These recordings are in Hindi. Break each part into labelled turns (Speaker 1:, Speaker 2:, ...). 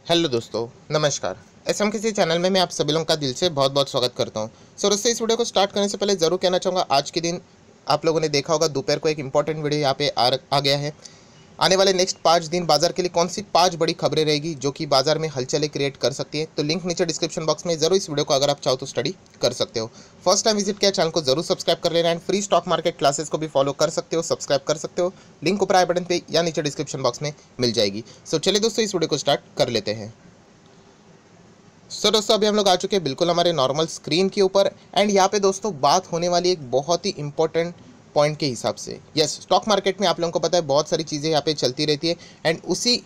Speaker 1: हेलो दोस्तों, नमस्कार। एसएम किसी चैनल में मैं आप सभी लोगों का दिल से बहुत बहुत स्वागत करता हूं। दोस्तों, इस वीडियो को स्टार्ट करने से पहले ज़रूर कहना चाहूँगा, आज के दिन आप लोगों ने देखा होगा दोपहर को एक इंपॉर्टेंट वीडियो यहाँ पे आ गया है। आने वाले नेक्स्ट 5 दिन बाजार के लिए कौन सी 5 बड़ी खबरें रहेगी जो कि बाजार में हलचलें क्रिएट कर सकती है। तो लिंक नीचे डिस्क्रिप्शन बॉक्स में जरूर इस वीडियो को अगर आप चाहो तो स्टडी कर सकते हो। फर्स्ट टाइम विजिट किया चैनल को जरूर सब्सक्राइब कर लेना and free stock market classes को भी फॉलो कर सकते हो, सब्सक्राइब कर सकते हो। लिंक ऊपर आई बटन पे या नीचे डिस्क्रिप्शन बॉक्स में मिल जाएगी। सो चलिए दोस्तों, इस वीडियो को स्टार्ट कर लेते हैं। दोस्तों, अभी हम लोग आ चुके हैं बिल्कुल हमारे नॉर्मल स्क्रीन के ऊपर एंड यहाँ पे दोस्तों बात होने वाली एक बहुत ही इंपॉर्टेंट पॉइंट के हिसाब से। यस, स्टॉक मार्केट में आप लोगों को पता है बहुत सारी चीज़ें यहाँ पे चलती रहती है एंड उसी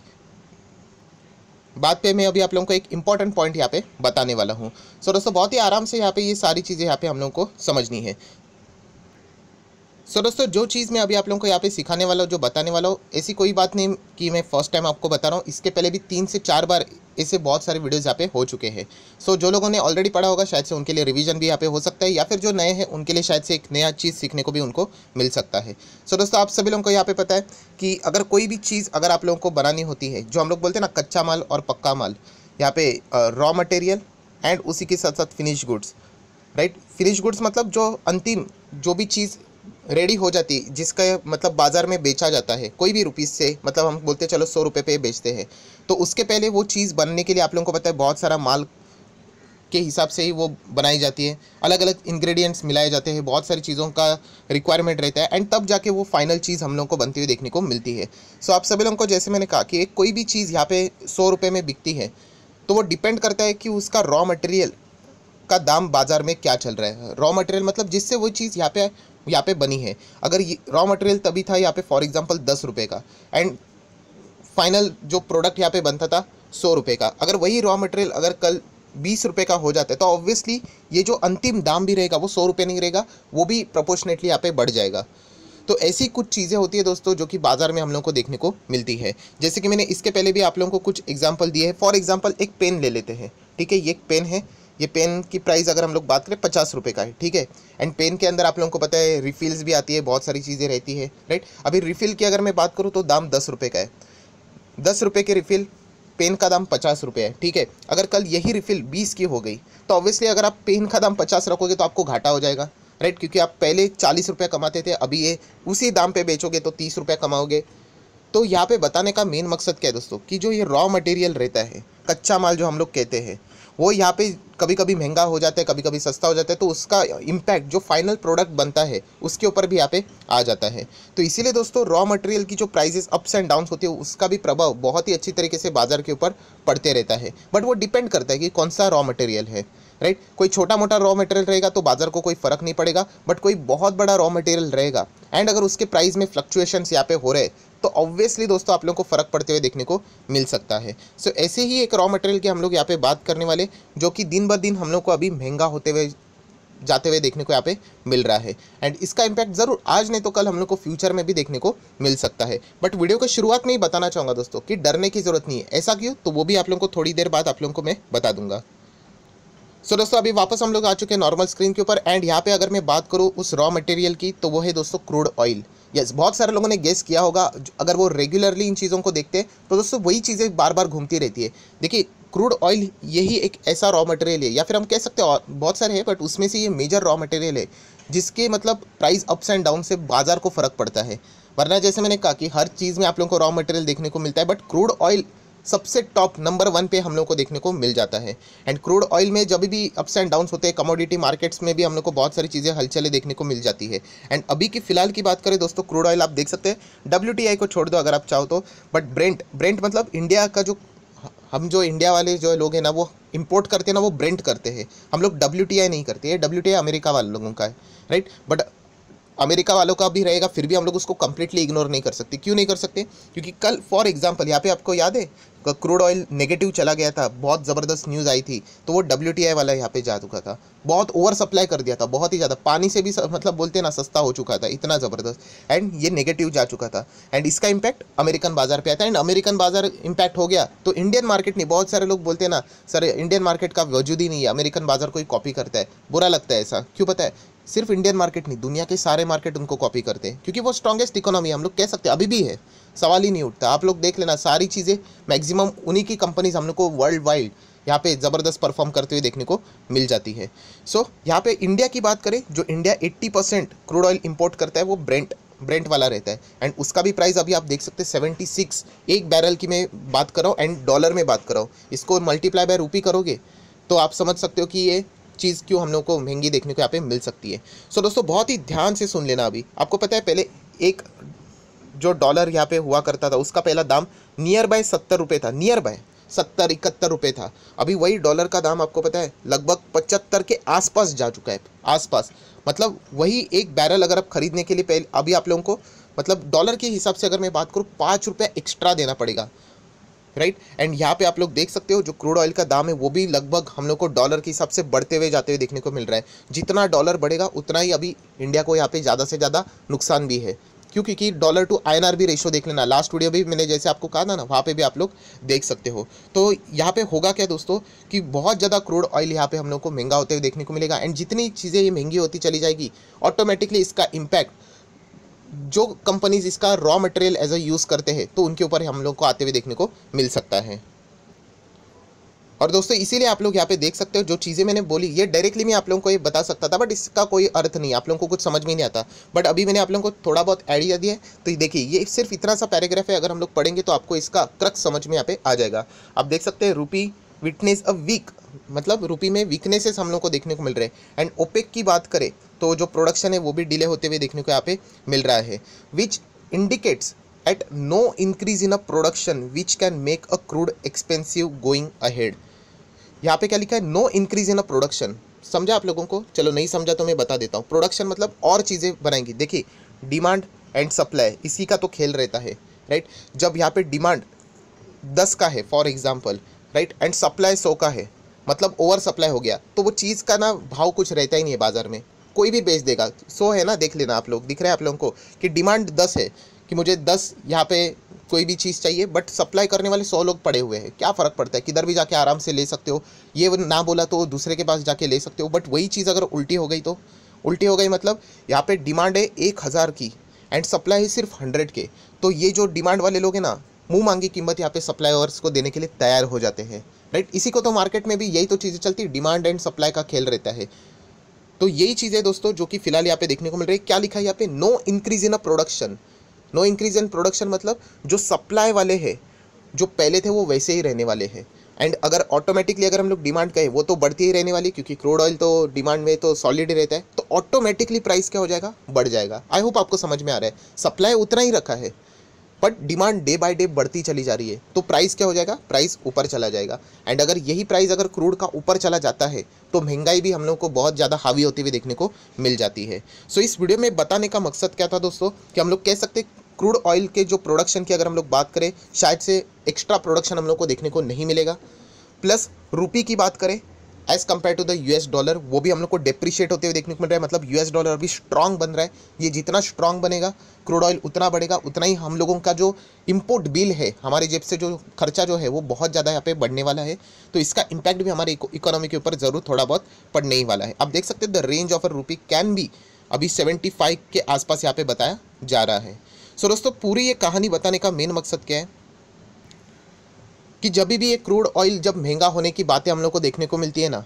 Speaker 1: बात पे मैं अभी आप लोगों को एक इंपॉर्टेंट पॉइंट यहाँ पे बताने वाला हूँ। दोस्तों, बहुत ही आराम से यहाँ पे ये सारी चीज़ें यहाँ पे हम लोगों को समझनी है। दोस्तों, जो चीज़ मैं अभी आप लोगों को यहाँ पे सिखाने वाला हूँ, जो बताने वाला हूँ, ऐसी कोई बात नहीं कि मैं फर्स्ट टाइम आपको बता रहा हूँ। इसके पहले भी 3 से 4 बार ऐसे बहुत सारे वीडियोज़ यहाँ पे हो चुके हैं। जो लोगों ने ऑलरेडी पढ़ा होगा शायद से उनके लिए रिवीजन भी यहाँ पे हो सकता है, या फिर जो नए हैं उनके लिए शायद से एक नया चीज़ सीखने को भी उनको मिल सकता है। दोस्तों, आप सभी लोगों को यहाँ पे पता है कि अगर कोई भी चीज़ अगर आप लोगों को बनानी होती है, जो हम लोग बोलते हैं ना कच्चा माल और पक्का माल, यहाँ पे रॉ मटेरियल एंड उसी के साथ साथ finish goods, right. Finish goods मतलब जो अंतिम जो भी चीज़ रेडी हो जाती है, जिसका मतलब बाज़ार में बेचा जाता है कोई भी रुपीज़ से, मतलब हम बोलते हैं चलो 100 रुपये पे बेचते हैं, तो उसके पहले वो चीज़ बनने के लिए आप लोगों को पता है बहुत सारा माल के हिसाब से ही वो बनाई जाती है। अलग अलग इंग्रेडिएंट्स मिलाए जाते हैं, बहुत सारी चीज़ों का रिक्वायरमेंट रहता है एंड तब जाके वो फाइनल चीज़ हम लोगों को बनती हुई देखने को मिलती है। आप सभी लोगों को जैसे मैंने कहा कि कोई भी चीज़ यहाँ पे 100 रुपये में बिकती है, तो वो डिपेंड करता है कि उसका रॉ मटेरियल का दाम बाजार में क्या चल रहा है। रॉ मटेरियल मतलब जिससे वो चीज़ यहाँ पे बनी है। अगर ये रॉ मटेरियल तभी था यहाँ पे फॉर एग्जांपल 10 रुपये का एंड फाइनल जो प्रोडक्ट यहाँ पे बनता था 100 रुपये का, अगर वही रॉ मटेरियल अगर कल 20 रुपये का हो जाता है, तो ऑब्वियसली ये जो अंतिम दाम भी रहेगा वो 100 रुपये नहीं रहेगा, वो भी प्रोपोर्शनेटली यहाँ पे बढ़ जाएगा। तो ऐसी कुछ चीज़ें होती है दोस्तों जो कि बाजार में हम लोग को देखने को मिलती है। जैसे कि मैंने इसके पहले भी आप लोगों को कुछ एग्जांपल दिए हैं। फॉर एग्जांपल एक पेन ले लेते हैं, ठीक है। ये एक पेन है, ये पेन की प्राइस अगर हम लोग बात करें 50 रुपये का है, ठीक है। एंड पेन के अंदर आप लोगों को पता है रिफिल्स भी आती है, बहुत सारी चीज़ें रहती है, राइट। अभी रिफिल की अगर मैं बात करूँ तो दाम 10 रुपये का है। 10 रुपये की रिफिल, पेन का दाम 50 रुपये है, ठीक है। अगर कल यही रिफिल 20 की हो गई, तो ऑब्वियसली अगर आप पेन का दाम 50 रखोगे तो आपको घाटा हो जाएगा, राइट। क्योंकि आप पहले 40 रुपये कमाते थे, अभी ये उसी दाम पे बेचोगे तो 30 रुपये कमाओगे। तो यहाँ पे बताने का मेन मकसद क्या है दोस्तों, कि जो ये रॉ मटेरियल रहता है, कच्चा माल जो हम लोग कहते हैं, वो यहाँ पे कभी कभी महंगा हो जाता है, कभी कभी सस्ता हो जाता है, तो उसका इम्पैक्ट जो फाइनल प्रोडक्ट बनता है उसके ऊपर भी यहाँ पे आ जाता है। तो इसीलिए दोस्तों रॉ मटेरियल की जो प्राइसेस अप्स एंड डाउन्स होती है उसका भी प्रभाव बहुत ही अच्छी तरीके से बाजार के ऊपर पड़ते रहता है। बट वो डिपेंड करता है कि कौन सा रॉ मटेरियल है, राइट। कोई छोटा मोटा रॉ मटेरियल रहेगा तो बाजार को कोई फर्क नहीं पड़ेगा, बट कोई बहुत बड़ा रॉ मटेरियल रहेगा एंड अगर उसके प्राइस में फ्लक्चुएशंस यहाँ पे हो रहे तो ऑब्वियसली दोस्तों आप लोगों को फ़र्क पड़ते हुए देखने को मिल सकता है। ऐसे ही एक रॉ मटेरियल की हम लोग यहाँ पे बात करने वाले, जो कि दिन ब दिन हम लोग को अभी महंगा होते हुए जाते हुए देखने को यहाँ पे मिल रहा है एंड इसका इम्पैक्ट ज़रूर आज नहीं तो कल हम लोग को फ्यूचर में भी देखने को मिल सकता है। बट वीडियो की शुरुआत में ही बताना चाहूँगा दोस्तों कि डरने की ज़रूरत नहीं है। ऐसा क्यों, तो वो भी आप लोगों को थोड़ी देर बाद आप लोगों को मैं बता दूंगा। दोस्तों, अभी वापस हम लोग आ चुके हैं नॉर्मल स्क्रीन के ऊपर एंड यहाँ पे अगर मैं बात करूँ उस रॉ मटेरियल की, तो वो है दोस्तों क्रूड ऑयल। यस, बहुत सारे लोगों ने गेस किया होगा, अगर वो रेगुलरली इन चीज़ों को देखते हैं तो दोस्तों वही चीज़ें बार बार घूमती रहती है। देखिए, क्रूड ऑयल यही एक ऐसा रॉ मटेरियल है, या फिर हम कह सकते हैं और बहुत सारे हैं, बट उसमें से ये मेजर रॉ मटेरियल है जिसके मतलब प्राइस अप्स एंड डाउन से बाजार को फ़र्क पड़ता है। वरना जैसे मैंने कहा कि हर चीज़ में आप लोगों को रॉ मटेरियल देखने को मिलता है, बट क्रूड ऑयल सबसे टॉप नंबर 1 पे हम लोग को देखने को मिल जाता है। एंड क्रूड ऑयल में जब भी अप्स एंड डाउन्स होते हैं, कमोडिटी मार्केट्स में भी हम लोग को बहुत सारी चीज़ें हलचलें देखने को मिल जाती है। एंड अभी की फिलहाल की बात करें दोस्तों, क्रूड ऑयल आप देख सकते हैं, WTI को छोड़ दो अगर आप चाहो तो, बट ब्रेंट मतलब इंडिया का जो हम जो इंडिया वाले जो लोग हैं ना वो इंपोर्ट करते हैं ना, वो ब्रेंट करते हैं। हम लोग WTI नहीं करते हैं, WTI अमेरिका वाले लोगों का है, राइट। बट अमेरिका वालों का भी रहेगा, फिर भी हम लोग उसको कंप्लीटली इग्नोर नहीं कर सकते। क्यों नहीं कर सकते, क्योंकि कल फॉर एग्जांपल यहाँ पे आपको याद है क्रूड ऑयल नेगेटिव चला गया था, बहुत ज़बरदस्त न्यूज़ आई थी, तो वो WTI वाला यहाँ पे जा चुका था, बहुत ओवर सप्लाई कर दिया था, बहुत ही ज़्यादा, पानी से भी मतलब बोलते ना सस्ता हो चुका था, इतना ज़बरदस्त, एंड ये नेगेटिव जा चुका था एंड इसका इम्पैक्ट अमेरिकन बाजार पे आता है। एंड अमेरिकन बाजार इम्पैक्ट हो गया तो इंडियन मार्केट नहीं, बहुत सारे लोग बोलते हैं ना सर इंडियन मार्केट का वजूद ही नहीं है, अमेरिकन बाजार कोई कॉपी करता है, बुरा लगता है ऐसा। क्यों पता है, सिर्फ इंडियन मार्केट नहीं, दुनिया के सारे मार्केट उनको कॉपी करते हैं, क्योंकि वो स्ट्रॉन्गेस्ट इकोनॉमी हम लोग कह सकते हैं, अभी भी है, सवाल ही नहीं उठता। आप लोग देख लेना, सारी चीज़ें मैक्सिमम उन्हीं की कंपनीज हम लोग को वर्ल्ड वाइड यहाँ पे ज़बरदस्त परफॉर्म करते हुए देखने को मिल जाती है। सो यहाँ पे इंडिया की बात करें, जो इंडिया 80% क्रूड ऑयल इंपोर्ट करता है वो ब्रेंट वाला रहता है, एंड उसका भी प्राइस अभी आप देख सकते हैं 76 एक बैरल की मैं बात कर रहा हूँ, एंड डॉलर में बात कर रहा हूँ। इसको मल्टीप्लाई बाय रुपी करोगे तो आप समझ सकते हो कि ये चीज़ क्यों हम लोग को महंगी देखने को यहाँ पे मिल सकती है। सो दोस्तों बहुत ही ध्यान से सुन लेना। अभी आपको पता है पहले एक जो डॉलर यहाँ पे हुआ करता था उसका पहला दाम नियर बाय 70 रुपये था, नियर बाय 70-71 रुपये था। अभी वही डॉलर का दाम आपको पता है लगभग 75 के आसपास जा चुका है, आसपास। मतलब वही एक बैरल अगर आप खरीदने के लिए पहले अभी आप लोगों को मतलब डॉलर के हिसाब से अगर मैं बात करूँ 5 रुपये एक्स्ट्रा देना पड़ेगा, राइट। एंड यहाँ पे आप लोग देख सकते हो जो क्रूड ऑयल का दाम है वो भी लगभग हम लोग को डॉलर के हिसाब से बढ़ते हुए जाते हुए देखने को मिल रहा है। जितना डॉलर बढ़ेगा उतना ही अभी इंडिया को यहाँ पे ज़्यादा से ज़्यादा नुकसान भी है, क्योंकि डॉलर टू INR भी रेशो देख लेना, लास्ट वीडियो भी मैंने जैसे आपको कहा था ना, वहाँ पे भी आप लोग देख सकते हो। तो यहाँ पे होगा क्या दोस्तों कि बहुत ज़्यादा क्रूड ऑयल यहाँ पे हम लोग को महंगा होते हुए देखने को मिलेगा, एंड जितनी चीज़ें ये महंगी होती चली जाएगी ऑटोमेटिकली इसका इम्पैक्ट जो कंपनीज इसका raw material as a use करते हैं तो उनके ऊपर हम लोग को आते हुए देखने को मिल सकता है। और दोस्तों इसीलिए आप लोग यहाँ पे देख सकते हो जो चीज़ें मैंने बोली ये डायरेक्टली मैं आप लोगों को ये बता सकता था, बट इसका कोई अर्थ नहीं, आप लोगों को कुछ समझ में नहीं आता। बट अभी मैंने आप लोगों को थोड़ा बहुत आइडिया दिया है, तो देखिए ये सिर्फ इतना सा पैराग्राफ है, अगर हम लोग पढ़ेंगे तो आपको इसका क्रक्स समझ में यहाँ पे आ जाएगा। आप देख सकते हैं रूपी विटनेस अ वीक, मतलब रूपी में वीकनेसेस हम लोग को देखने को मिल रहे हैं। एंड ओपेक की बात करें तो जो प्रोडक्शन है वो भी डिले होते हुए देखने को यहाँ पे मिल रहा है, which indicates at no increase in a production which can make a crude expensive going ahead. यहाँ पे क्या लिखा है, no increase in a production. समझा आप लोगों को? चलो नहीं समझा तो मैं बता देता हूँ। प्रोडक्शन मतलब और चीज़ें बनाएंगी। देखिए डिमांड एंड सप्लाई इसी का तो खेल रहता है, राइट। जब यहाँ पे डिमांड 10 का है for example, right, and supply 100 का है, मतलब ओवर सप्लाई हो गया, तो वो चीज़ का ना भाव कुछ रहता ही नहीं है बाजार में, कोई भी बेच देगा। 100 है ना, देख लेना आप लोग, दिख रहा है आप लोगों को कि डिमांड 10 है कि मुझे 10 यहाँ पे कोई भी चीज़ चाहिए, बट सप्लाई करने वाले 100 लोग पड़े हुए हैं। क्या फ़र्क पड़ता है, किधर भी जाके आराम से ले सकते हो। ये ना बोला तो दूसरे के पास जाके ले सकते हो, बट वही चीज़ अगर उल्टी हो गई तो उल्टी हो गई, मतलब यहाँ पे डिमांड है 1000 की एंड सप्लाई है सिर्फ 100 के, तो ये जो डिमांड वाले लोग हैं ना मुंह मांगी कीमत यहाँ पे सप्लायर्स को देने के लिए तैयार हो जाते हैं, राइट। इसी को तो मार्केट में भी यही तो चीज़ें चलती है, डिमांड एंड सप्लाई का खेल रहता है। तो यही चीज़ें दोस्तों जो कि फिलहाल यहाँ पे देखने को मिल रही है। क्या लिखा है यहाँ पे, no increase in a production. No increase in production मतलब जो सप्लाई वाले हैं जो पहले थे वो वैसे ही रहने वाले हैं, एंड अगर ऑटोमेटिकली अगर हम लोग डिमांड कहें वो तो बढ़ती ही रहने वाली, क्योंकि क्रूड ऑयल तो डिमांड में तो सॉलिड ही रहता है, तो ऑटोमेटिकली प्राइस क्या हो जाएगा, बढ़ जाएगा। आई होप आपको समझ में आ रहा है। सप्लाई उतना ही रखा है but demand day by day बढ़ती चली जा रही है, तो प्राइस क्या हो जाएगा, प्राइस ऊपर चला जाएगा। एंड अगर यही प्राइस अगर क्रूड का ऊपर चला जाता है तो महंगाई भी हम लोग को बहुत ज़्यादा हावी होती हुई देखने को मिल जाती है। सो इस वीडियो में बताने का मकसद क्या था दोस्तों कि हम लोग कह सकते क्रूड ऑयल के जो प्रोडक्शन की अगर हम लोग बात करें शायद से एक्स्ट्रा प्रोडक्शन हम लोग को देखने को नहीं मिलेगा। प्लस रुपी की बात करें as compare to the US dollar, वो भी हम लोग को डेप्रिशिएट होते हुए देखने को मिल रहा है, मतलब US डॉलर अभी स्ट्रांग बन रहा है। ये जितना स्ट्रांग बनेगा क्रूड ऑयल उतना बढ़ेगा, उतना ही हम लोगों का जो इंपोर्ट बिल है, हमारे जेब से जो खर्चा जो है वो बहुत ज़्यादा यहाँ पे बढ़ने वाला है। तो इसका इम्पैक्ट भी हमारे इकोनॉमी के ऊपर ज़रूर थोड़ा बहुत पड़ने ही वाला है। आप देख सकते हैं the range of a rupee can be अभी 75 के आसपास यहाँ पे बताया जा रहा है। सो दोस्तों पूरी ये कहानी बताने का मेन मकसद क्या है कि जब भी ये क्रूड ऑयल जब महंगा होने की बातें हम लोग को देखने को मिलती है ना,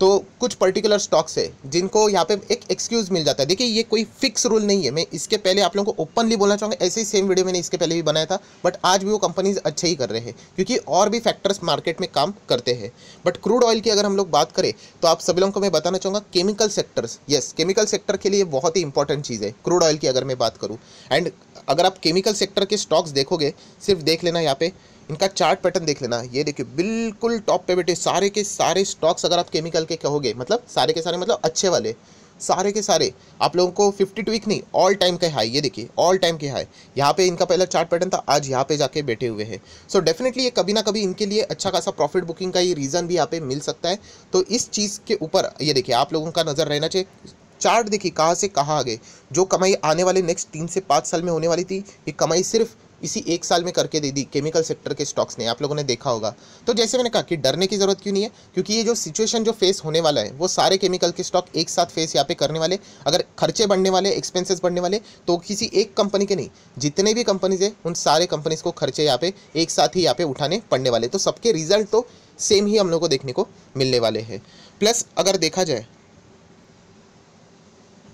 Speaker 1: तो कुछ पर्टिकुलर स्टॉक्स है जिनको यहाँ पे एक एक्सक्यूज़ मिल जाता है। देखिए ये कोई फिक्स रूल नहीं है, मैं इसके पहले आप लोगों को ओपनली बोलना चाहूँगा, ऐसे ही सेम वीडियो मैंने इसके पहले भी बनाया था, बट आज भी वो कंपनीज अच्छे ही कर रहे हैं क्योंकि और भी फैक्टर्स मार्केट में काम करते हैं। बट क्रूड ऑयल की अगर हम लोग बात करें तो आप सभी लोगों को मैं बताना चाहूँगा chemical sectors, yes chemical sector के लिए बहुत ही इंपॉर्टेंट चीज़ है क्रूड ऑयल की अगर मैं बात करूँ। एंड अगर आप केमिकल सेक्टर के स्टॉक्स देखोगे, सिर्फ देख लेना यहाँ पे इनका चार्ट पैटर्न देख लेना, ये देखिए बिल्कुल टॉप पे बैठे सारे के सारे स्टॉक्स। अगर आप केमिकल के कहोगे मतलब सारे के सारे मतलब अच्छे वाले सारे के सारे आप लोगों को 52 वीक नहीं ऑल टाइम के हाई, ये देखिए ऑल टाइम के हाई यहाँ पे इनका पहला चार्ट पैटर्न था, आज यहाँ पे जाके बैठे हुए हैं। सो डेफिनेटली ये कभी ना कभी इनके लिए अच्छा खासा प्रॉफिट बुकिंग का ये रीज़न भी यहाँ पे मिल सकता है। तो इस चीज़ के ऊपर ये देखिए आप लोगों का नज़र रहना चाहिए। चार्ट देखिए कहाँ से कहाँ आ गए, जो कमाई आने वाले नेक्स्ट 3 से 5 साल में होने वाली थी, ये कमाई सिर्फ इसी एक साल में करके दे दी केमिकल सेक्टर के स्टॉक्स ने, आप लोगों ने देखा होगा। तो जैसे मैंने कहा कि डरने की ज़रूरत क्यों नहीं है, क्योंकि ये जो सिचुएशन जो फेस होने वाला है वो सारे केमिकल के स्टॉक एक साथ फेस यहाँ पे करने वाले। अगर खर्चे बढ़ने वाले, एक्सपेंसेस बढ़ने वाले, तो किसी एक कंपनी के नहीं, जितने भी कंपनीज है उन सारे कंपनीज को खर्चे यहाँ पे एक साथ ही यहाँ पे उठाने पड़ने वाले। तो सबके रिजल्ट तो सेम ही हम लोग को देखने को मिलने वाले हैं। प्लस अगर देखा जाए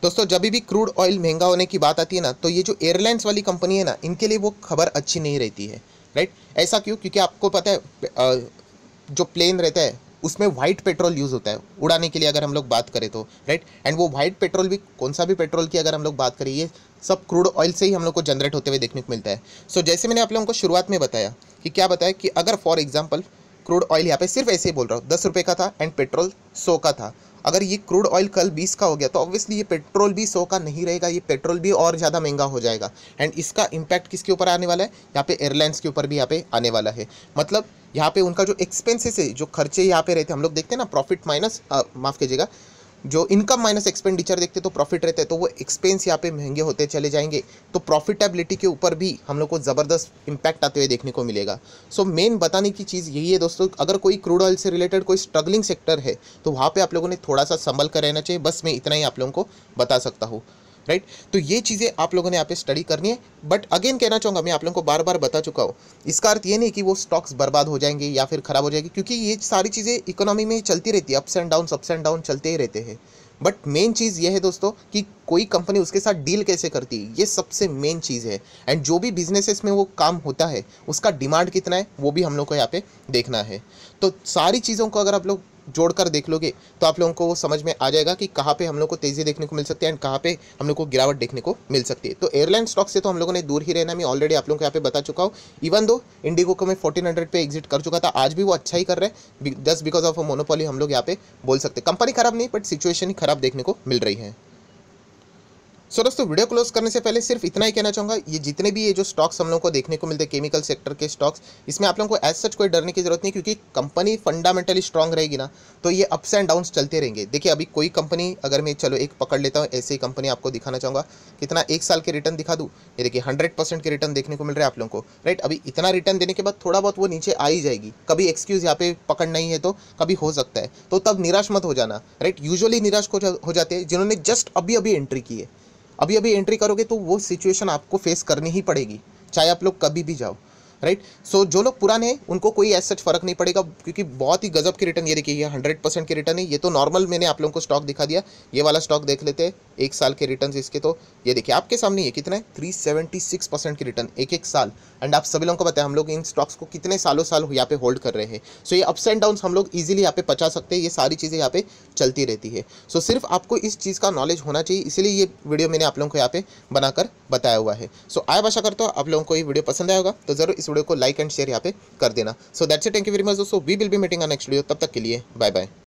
Speaker 1: दोस्तों, जब भी क्रूड ऑयल महंगा होने की बात आती है ना, तो ये जो एयरलाइंस वाली कंपनी है ना, इनके लिए वो खबर अच्छी नहीं रहती है, राइट। ऐसा क्यों? क्योंकि आपको पता है जो प्लेन रहता है उसमें वाइट पेट्रोल यूज़ होता है उड़ाने के लिए, अगर हम लोग बात करें तो, राइट। एंड वो वाइट पेट्रोल भी, कौन सा भी पेट्रोल की अगर हम लोग बात करें, ये सब क्रूड ऑयल से ही हम लोग को जनरेट होते हुए देखने को मिलता है। सो जैसे मैंने आप लोगों को शुरुआत में बताया कि क्या बताया कि अगर फॉर एग्जाम्पल क्रूड ऑयल यहाँ पे सिर्फ ऐसे ही बोल रहा हूँ 10 रुपये का था एंड पेट्रोल 100 का था, अगर ये क्रूड ऑयल कल 20 का हो गया तो ऑब्वियसली ये पेट्रोल भी 100 का नहीं रहेगा, ये पेट्रोल भी और ज़्यादा महंगा हो जाएगा। एंड इसका इम्पैक्ट किसके ऊपर आने वाला है? यहाँ पे एयरलाइंस के ऊपर भी यहाँ पे आने वाला है। मतलब यहाँ पे उनका जो एक्सपेंसेस है, जो खर्चे यहाँ पे रहते हैं, हम लोग देखते हैं ना प्रॉफिट माइनस, माफ़ कीजिएगा, जो इनकम माइनस एक्सपेंडिचर देखते तो प्रॉफिट रहते हैं, तो वो एक्सपेंस यहाँ पे महंगे होते चले जाएंगे, तो प्रॉफिटेबिलिटी के ऊपर भी हम लोग को ज़बरदस्त इम्पैक्ट आते हुए देखने को मिलेगा। सो मेन बताने की चीज़ यही है दोस्तों, अगर कोई क्रूड ऑयल से रिलेटेड कोई स्ट्रगलिंग सेक्टर है तो वहाँ पे आप लोगों ने थोड़ा सा संभल कर रहना चाहिए। बस मैं इतना ही आप लोगों को बता सकता हूँ, राइट। तो ये चीज़ें आप लोगों ने यहाँ पे स्टडी करनी है। बट अगेन कहना चाहूँगा, मैं आप लोगों को बार बार बता चुका हूँ, इसका अर्थ ये नहीं कि वो स्टॉक्स बर्बाद हो जाएंगे या फिर ख़राब हो जाएगी, क्योंकि ये सारी चीज़ें इकोनॉमी में चलती रहती है, अप्स एंड डाउन चलते ही रहते हैं। बट मेन चीज़ ये है दोस्तों कि कोई कंपनी उसके साथ डील कैसे करती है, ये सबसे मेन चीज़ है। एंड जो भी बिजनेसेस में वो काम होता है उसका डिमांड कितना है वो भी हम लोग को यहाँ पे देखना है। तो सारी चीज़ों को अगर आप लोग जोड़कर देख लोगे तो आप लोगों को वो समझ में आ जाएगा कि कहाँ पे हम लोग को तेज़ी देखने को मिल सकती है एंड कहाँ पे हम लोग को गिरावट देखने को मिल सकती है। तो एयरलाइन स्टॉक से तो हम लोगों ने दूर ही रहना, मैं ऑलरेडी आप लोगों को यहाँ पे बता चुका हूँ। इवन दो इंडिगो को मैं 1400 पे एग्जिट कर चुका था, आज भी वो अच्छा ही कर रहे हैं, just because of a monopoly हम लोग यहाँ पे बोल सकते हैं। कंपनी खराब नहीं, बट सिचुएशन ही खराब देखने को मिल रही है। सो दोस्तों, वीडियो क्लोज करने से पहले सिर्फ इतना ही कहना चाहूँगा, ये जितने भी ये जो स्टॉक्स हम लोग को देखने को मिलते हैं केमिकल सेक्टर के स्टॉक्स, इसमें आप लोगों को एज सच कोई डरने की जरूरत नहीं, क्योंकि कंपनी फंडामेंटली स्ट्रांग रहेगी ना तो ये अप्स एंड डाउन्स चलते रहेंगे। देखिए अभी कोई कंपनी, अगर मैं चलो एक पकड़ लेता हूँ, ऐसे ही कंपनी आपको दिखाना चाहूँगा, कितना एक साल के रिटर्न दिखा दूँ, ये देखिए 100% के रिटर्न देखने को मिल रहा है आप लोगों को, राइट। अभी इतना रिटर्न देने के बाद थोड़ा बहुत वो नीचे आ ही जाएगी, कभी एक्सक्यूज़ यहाँ पे पकड़ नहीं है तो कभी हो सकता है, तो तब निराश मत हो जाना, राइट। यूजुअली निराश हो जाते हैं जिन्होंने जस्ट अभी अभी एंट्री की है। अभी अभी एंट्री करोगे तो वो सिचुएशन आपको फेस करनी ही पड़ेगी, चाहे आप लोग कभी भी जाओ, राइट। सो जो लोग पुराने हैं उनको कोई ऐसा फर्क नहीं पड़ेगा, क्योंकि बहुत ही गजब के रिटर्न, ये देखिए ये 100% के रिटर्न है। ये तो नॉर्मल मैंने आप लोगों को स्टॉक दिखा दिया, ये वाला स्टॉक देख लेते हैं एक साल के रिटर्न इसके। तो ये देखिए आपके सामने ये कितना है, 376% की रिटर्न एक साल। एंड आप सभी लोगों को पता है हम लोग इन स्टॉक्स को कितने सालों साल यहाँ पे होल्ड कर रहे हैं। सो ये अप्स एंड डाउन्स हम लोग ईजिली यहाँ पे पचा सकते हैं, ये सारी चीज़ें यहाँ पे चलती रहती है। सो सिर्फ आपको इस चीज़ का नॉलेज होना चाहिए, इसीलिए ये वीडियो मैंने आप लोगों को यहाँ पे बनाकर बताया हुआ है। सो आशा करता हूँ आप लोगों को ये वीडियो पसंद आया होगा, तो जरूर इस वीडियो को लाइक एंड शेयर यहाँ पे कर देना। So that's it, thank you very much दोस्तों, we will be meeting on next video, तब तक के लिए बाय बाय।